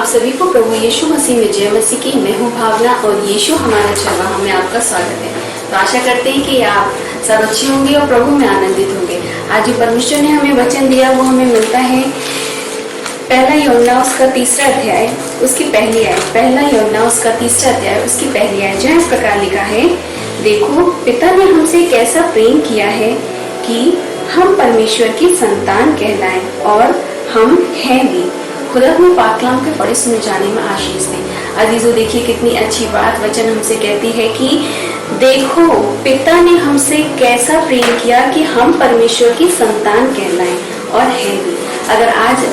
सभी को प्रभु यीशु मसीह में जय मसीह की। मैं हूँ भावना और यीशु हमारा चरवाहा में आपका स्वागत है। तो आशा करते हैं कि आप सब अच्छे होंगे और प्रभु में आनंदित होंगे। आज जो परमेश्वर ने हमें वचन दिया वो हमें मिलता है पहला यूहन्ना उसका तीसरा अध्याय उसकी पहली आयत। पहला यूहन्ना उसका तीसरा अध्याय उसकी पहली आयत जो इस प्रकार लिखा है, देखो पिता ने हमसे कैसा प्रेम किया है कि हम परमेश्वर की संतान कहलाएं और हम हैं भी। खुदा में पाक कलाम के पढ़े सुने जाने में आशीष दें। अजीजों, देखिए कितनी अच्छी बात वचन हमसे कहती है कि देखो पिता ने हमसे कैसा प्रेम किया कि हम परमेश्वर की संतान कहलाएं और हैं भी। अगर आज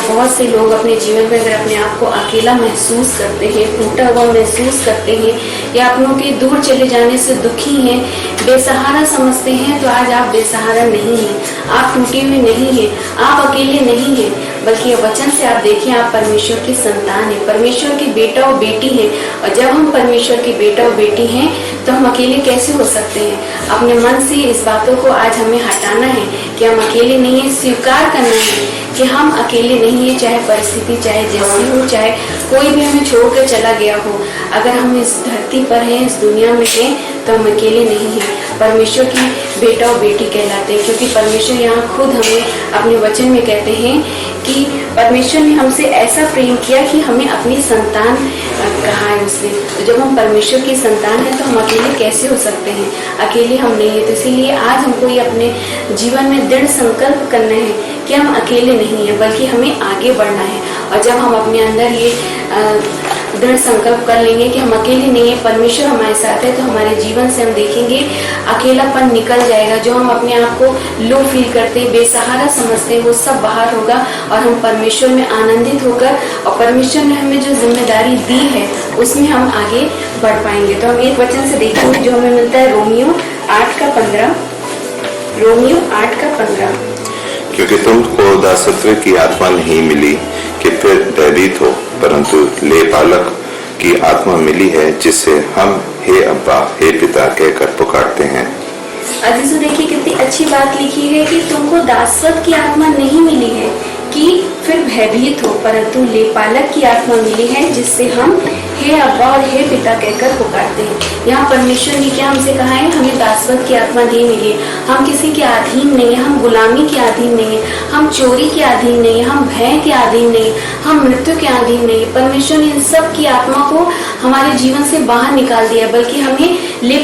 बहुत से लोग अपने जीवन में अगर अपने आप को अकेला महसूस करते हैं, टूटा हुआ महसूस करते हैं या अपनों के दूर चले जाने से दुखी हैं, बेसहारा समझते हैं, तो आज आप बेसहारा नहीं हैं, आप टूटे हुए नहीं हैं, आप अकेले नहीं हैं, बल्कि वचन से आप देखिए आप परमेश्वर की संतान है, परमेश्वर की बेटा और बेटी है। और जब हम परमेश्वर की बेटा और बेटी हैं तो हम अकेले कैसे हो सकते हैं। अपने मन से इस बातों को आज हमें हटाना है कि हम अकेले नहीं है, स्वीकार करना है कि हम अकेले नहीं है, चाहे परिस्थिति चाहे जैसी हो, चाहे कोई भी हमें छोड़कर चला गया हो। अगर हम इस धरती पर हैं, इस दुनिया में हैं, तो हम अकेले नहीं हैं, परमेश्वर की बेटा और बेटी कहलाते हैं। क्योंकि परमेश्वर यहाँ खुद हमें अपने वचन में कहते हैं कि परमेश्वर ने हमसे ऐसा प्रेम किया कि हमें अपनी संतान कहा है उसने। तो जब हम परमेश्वर की संतान है तो हम अकेले कैसे हो सकते हैं, अकेले हम नहीं है। तो इसीलिए आज हमको ये अपने जीवन में दृढ़ संकल्प करना है कि हम अकेले नहीं है, बल्कि हमें आगे बढ़ना है। और जब हम अपने अंदर ये दृढ़ संकल्प कर लेंगे कि हम अकेले नहीं है, परमेश्वर हमारे साथ है, तो हमारे जीवन से हम देखेंगे अकेलापन निकल जाएगा। जो हम अपने आप को लो फील करते हैं, बेसहारा समझते हैं, वो सब बाहर होगा और हम परमेश्वर में आनंदित होकर और परमेश्वर ने हमें जो जिम्मेदारी दी है उसमें हम आगे बढ़ पाएंगे। तो हम एक वचन से देखेंगे जो हमें मिलता है रोमियो 8:15। रोमियो 8:15। क्योंकि तुमको दासत्व की आत्मा नहीं मिली कि फिर भयभीत हो, परंतु ले पालक की आत्मा मिली है, जिससे हम हे अब्बा हे पिता कहकर पुकारते हैं। अजीजों, देखिए कितनी अच्छी बात लिखी है कि तुमको दासत्व की आत्मा नहीं मिली है कि फिर भयभीत हो, परंतु ले पालक की आत्मा मिली है, जिससे हम हे अब्बा और हे पिता कहकर पुकारते हैं। यहाँ परमेश्वर ने क्या हमसे कहा है, हमें दासत्व की आत्मा नहीं मिली। हम किसी के अधीन नहीं है, हम गुलामी के अधीन नहीं है, हम चोरी के अधीन नहीं है, हम भय के अधीन नहीं, हम मृत्यु के अधीन नहीं है। परमेश्वर ने इन सब की आत्मा को हमारे जीवन से बाहर निकाल दिया, बल्कि हमें ले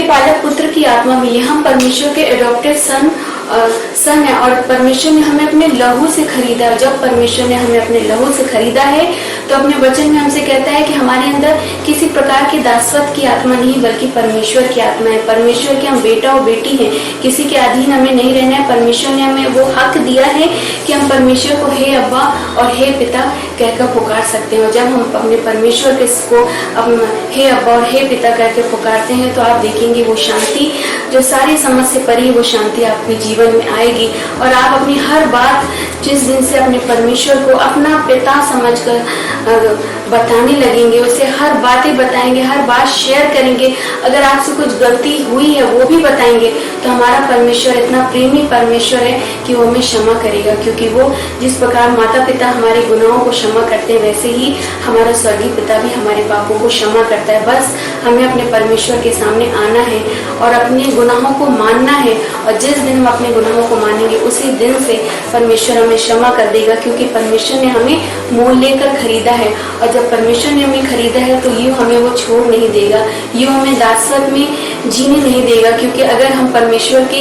पालक पुत्र की आत्मा मिली। हम परमेश्वर के एडॉप्टेड सन है और परमेश्वर ने हमें अपने लहू से खरीदा। जब परमेश्वर ने हमें अपने लहू से खरीदा है तो अपने वचन में हमसे कहता है कि हमारे अंदर किसी प्रकार की दासत्व की आत्मा नहीं, बल्कि परमेश्वर की आत्मा है। परमेश्वर के हम बेटा और बेटी हैं, किसी के अधीन हमें नहीं रहना है। परमेश्वर ने हमें वो हक दिया है कि हम परमेश्वर को हे अब्बा और हे पिता कहकर पुकार सकते हैं। और जब हम अपने परमेश्वर को हे अब्बा और हे पिता कहकर पुकारते हैं तो आप देखेंगे वो शांति जो सारी समझ से परी, वो शांति आपके जीवन में आएगी। और आप अपनी हर बात जिस दिन से अपने परमेश्वर को अपना पिता समझकर बताने लगेंगे, उसे हर बातें बताएंगे, हर बात शेयर करेंगे। अगर आपसे कुछ गलती हुई है वो भी बताएंगे, तो हमारा परमेश्वर इतना प्रेमी परमेश्वर है कि वो हमें क्षमा करेगा। क्योंकि वो जिस प्रकार माता पिता हमारे गुनाहों को क्षमा करते हैं, वैसे ही हमारा स्वर्गीय पिता भी हमारे पापों को क्षमा करता है। बस हमें अपने परमेश्वर के सामने आना है और अपने गुनाहों को मानना है। और जिस दिन हम अपने गुनाहों को मानेंगे उसी दिन से परमेश्वर हमें क्षमा कर देगा, क्योंकि परमेश्वर ने हमें मोल लेकर खरीदा है। और जब परमेश्वर ने हमें खरीदा है तो यूं हमें वो छोड़ नहीं देगा, यूं हमें दासत्व में जीने नहीं देगा। क्योंकि अगर हम परमेश्वर के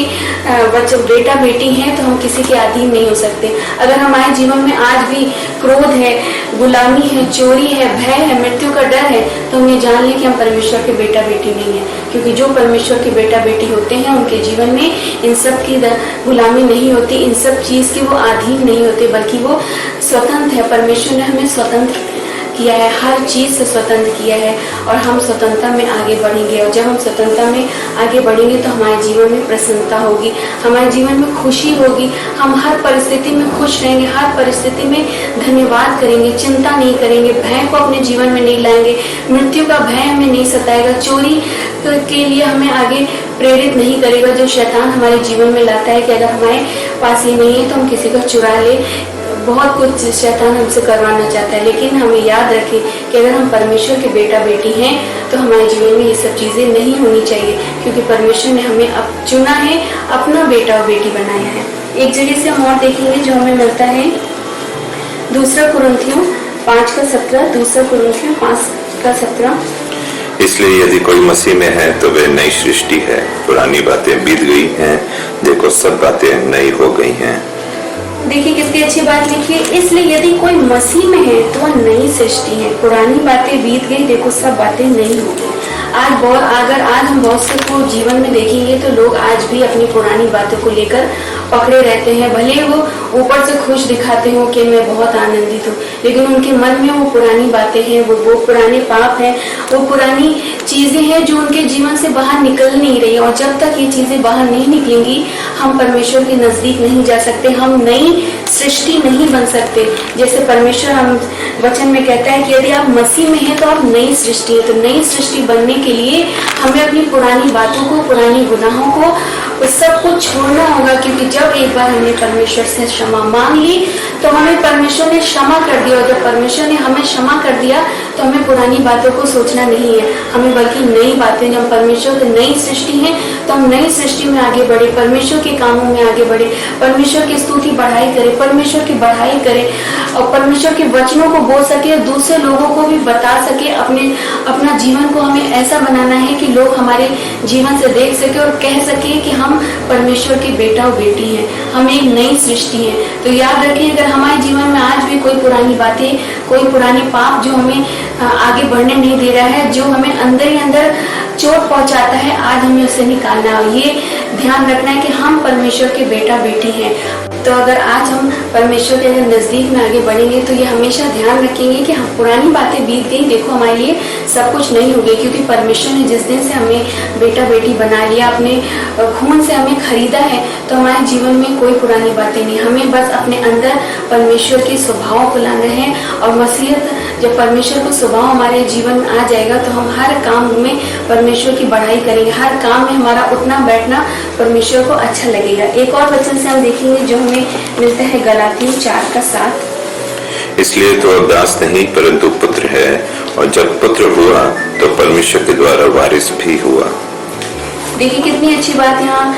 बेटा बेटी हैं तो हम किसी के अधीन नहीं हो सकते। अगर हमारे जीवन में आज भी क्रोध है, गुलामी है, चोरी है, भय है, मृत्यु का डर है, तो हम ये जान लें कि हम परमेश्वर के बेटा बेटी नहीं है। क्योंकि जो परमेश्वर के बेटा बेटी होते हैं उनके जीवन में इन सब की गुलामी नहीं होती, इन सब चीज की वो अधीन नहीं होते, बल्कि वो स्वतंत्र है। परमेश्वर ने हमें स्वतंत्र किया है, हर चीज से स्वतंत्र किया है और हम स्वतंत्रता में आगे बढ़ेंगे। और जब हम स्वतंत्रता में आगे बढ़ेंगे तो हमारे जीवन में प्रसन्नता होगी, हमारे जीवन में खुशी होगी, हम हर परिस्थिति में खुश रहेंगे, हर परिस्थिति में धन्यवाद करेंगे, चिंता नहीं करेंगे, भय को अपने जीवन में नहीं लाएंगे, मृत्यु का भय हमें नहीं सताएगा, चोरी के लिए हमें आगे प्रेरित नहीं करेगा जो शैतान हमारे जीवन में लाता है कि अगर हमारे पास ये नहीं है तो हम किसी को चुरा ले, बहुत कुछ शैतान हमसे करवाना चाहता है, लेकिन हमें याद रखें कि अगर हम परमेश्वर के बेटा बेटी हैं तो हमारे जीवन में ये सब चीज़ें नहीं होनी चाहिए, क्योंकि परमेश्वर ने हमें अब चुना है, अपना बेटा और बेटी बनाया है। एक जगह से हम और देखेंगे जो हमें मिलता है 2 कुरिन्थियों 5:17, 2 कुरिन्थियों 5:17। इसलिए यदि कोई मसीह में है तो वे नई सृष्टि है, पुरानी बातें बीत गई हैं, देखो सब बातें नई हो गई हैं। देखिए कितनी अच्छी बात लिखी है। इसलिए यदि कोई मसीह में है तो वह नई सृष्टि है, पुरानी बातें बीत गई, देखो सब बातें नई हो गई। अगर आज हम बहुत से को जीवन में देखेंगे तो लोग आज भी अपनी पुरानी बातों को लेकर पकड़े रहते हैं। भले वो ऊपर से खुश दिखाते हो कि मैं बहुत आनंदित हूँ, लेकिन उनके मन में वो पुरानी बातें हैं, वो पुराने पाप हैं, वो पुरानी चीजें हैं जो उनके जीवन से बाहर निकल नहीं रही। और जब तक ये चीजें बाहर नहीं निकलेंगी हम परमेश्वर के नजदीक नहीं जा सकते, हम नई सृष्टि नहीं बन सकते। जैसे परमेश्वर हम वचन में कहता है कि यदि आप मसीह में हैं तो आप नई सृष्टि है। तो नई सृष्टि बनने के लिए हमें अपनी पुरानी बातों को, पुरानी गुनाहों को, उस सब को छोड़ना होगा, क्योंकि जब एक बार हमने परमेश्वर से क्षमा मांग ली तो हमें परमेश्वर ने क्षमा कर दिया। और जब परमेश्वर ने हमें क्षमा कर दिया तो हमें पुरानी बातों को सोचना नहीं है, हमें बल्कि नई बातें, जब परमेश्वर की नई सृष्टि है तो हम नई सृष्टि में आगे बढ़े, परमेश्वर के कामों में आगे बढ़े, परमेश्वर की स्तुति बढ़ाई करें, परमेश्वर की बढ़ाई करें और परमेश्वर के वचनों को बोल सके और दूसरे लोगों को भी बता सके। अपना जीवन को हमें ऐसा बनाना है कि लोग हमारे जीवन से देख सके और कह सके कि हम परमेश्वर के बेटा और बेटी हैं, हम एक नई सृष्टि है। तो याद रखें, अगर हमारे जीवन में आज भी कोई पुरानी बातें, कोई पुरानी पाप जो हमें आगे बढ़ने नहीं दे रहा है, जो हमें अंदर ही अंदर चोट पहुंचाता है, आज हमें उसे निकालना है। ये ध्यान रखना है कि हम परमेश्वर के बेटा बेटी हैं। तो अगर आज हम परमेश्वर के अगर नजदीक में आगे बढ़ेंगे तो ये हमेशा ध्यान रखेंगे कि हम पुरानी बातें बीत गई, देखो हमारे लिए सब कुछ नहीं हो गई, क्योंकि परमेश्वर ने जिस दिन से हमें बेटा बेटी बना लिया, अपने खून से हमें खरीदा है, तो हमारे जीवन में कोई पुरानी बातें नहीं। हमें बस अपने अंदर परमेश्वर के स्वभाव को लाना है और मसीहत, जब परमेश्वर का स्वभाव हमारे जीवन में आ जाएगा तो हम हर काम में परमेश्वर की बढ़ाई करेंगे, हर काम में हमारा उठना बैठना परमेश्वर को अच्छा लगेगा। एक और वचन से हम देखेंगे जो हमें मिलता है गलातियों 4:7। इसलिए तो अब दास नहीं परंतु पुत्र है, और जब पुत्र हुआ तो परमेश्वर के द्वारा वारिस भी हुआ। देखिए कितनी अच्छी बात यहाँ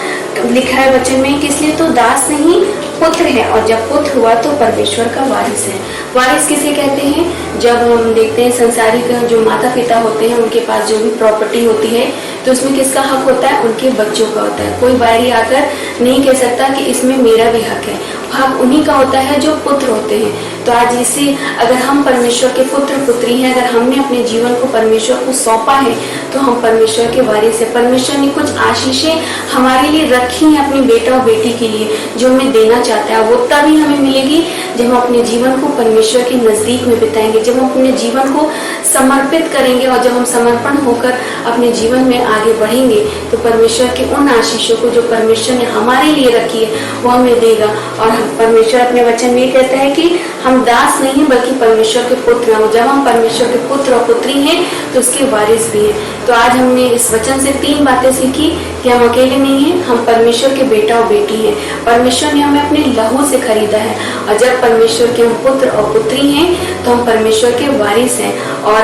लिखा है वचन में कि इसलिए तो दास नहीं पुत्र है, और जब पुत्र हुआ तो परमेश्वर का वारिस है। वारिस किसे कहते हैं? जब हम देखते हैं संसारिक जो माता पिता होते हैं उनके पास जो भी प्रॉपर्टी होती है तो उसमें किसका हक होता है? उनके बच्चों का होता है। कोई बाहरी आकर नहीं कह सकता कि इसमें मेरा भी हक है, हक उन्हीं का होता है जो पुत्र होते हैं। तो आज इसी, अगर हम परमेश्वर के पुत्र पुत्री हैं, अगर हमने अपने जीवन को परमेश्वर को सौंपा है तो हम परमेश्वर के वारिस हैं। परमेश्वर ने कुछ आशीषें हमारे लिए रखी हैं अपने बेटा और बेटी के लिए जो हमें देना चाहता है। वो तभी हमें मिलेगी जब हम अपने जीवन को परमेश्वर के नजदीक में बिताएंगे, जब हम अपने जीवन को समर्पित करेंगे और जब हम समर्पण होकर अपने जीवन में आगे बढ़ेंगे तो परमेश्वर के उन आशीषों को जो परमेश्वर ने हमारे लिए रखी है वो हमें देगा। और परमेश्वर अपने वचन में कहता है कि हम दास नहीं हैं बल्कि परमेश्वर के पुत्र हैं। जब हम परमेश्वर के पुत्र और पुत्री हैं तो उसके वारिस भी हैं। तो आज हमने इस वचन से 3 बातें सीखी कि हम अकेले नहीं हैं, हम परमेश्वर के बेटा और बेटी हैं। परमेश्वर ने हमें अपने लहू से खरीदा है और जब परमेश्वर के हम पुत्र और पुत्री हैं तो हम परमेश्वर के वारिस हैं। और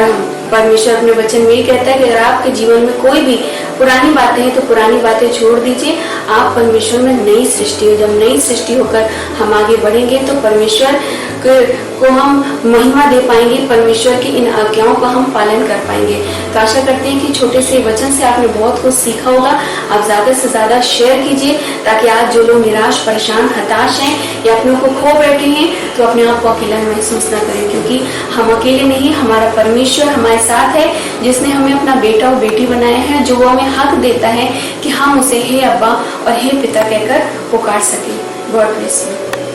परमेश्वर अपने वचन में कहता है कि अगर आपके जीवन में कोई भी पुरानी बातें हैं तो पुरानी बातें छोड़ दीजिए, आप परमेश्वर में नई सृष्टि हो। जब नई सृष्टि होकर हम आगे बढ़ेंगे तो परमेश्वर को हम महिमा दे पाएंगे, परमेश्वर की इन आज्ञाओं का हम पालन कर पाएंगे। तो आशा करते हैं कि छोटे से वचन से आपने बहुत कुछ सीखा होगा। आप ज्यादा से ज्यादा शेयर कीजिए ताकि आज जो लोग निराश, परेशान, हताश हैं या अपनों को खो बैठे हैं तो अपने आप को अकेला महसूस न करें, क्योंकि हम अकेले नहीं, हमारा परमेश्वर हमारे साथ है जिसने हमें अपना बेटा और बेटी बनाया है, जो वो हमें हक देता है कि हम उसे हे अब्बा और हे पिता कहकर पुकार सकें। God bless you.